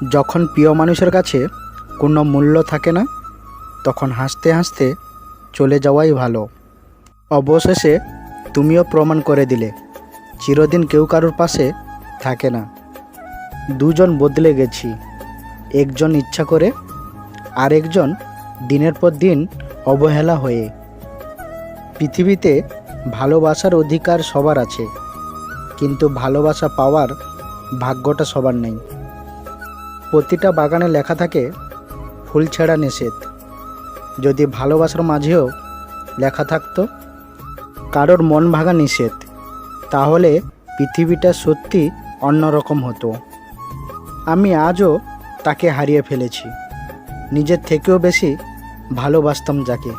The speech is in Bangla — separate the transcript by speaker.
Speaker 1: যখন প্রিয় মানুষের কাছে কোনো মূল্য থাকে না, তখন হাসতে হাসতে চলে যাওয়াই ভালো। অবশেষে তুমিও প্রমাণ করে দিলে চিরদিন কেউ কারোর পাশে থাকে না। দুজন বদলে গেছি, একজন ইচ্ছা করে, আরেকজন দিনের পর দিন অবহেলা হয়ে। পৃথিবীতে ভালোবাসার অধিকার সবার আছে, কিন্তু ভালোবাসা পাওয়ার ভাগ্যটা সবার নেই। প্রতিটা বাগানে লেখা থাকে ফুল ছেঁড়া নিষেধ। যদি ভালোবাসার মাঝেও লেখা থাকতো কারোর মন ভাঙা নিষেধ, তাহলে পৃথিবীটা সত্যি অন্যরকম হতো। আমি আজও তাকে হারিয়ে ফেলেছি, নিজের থেকেও বেশি ভালোবাসতাম যাকে।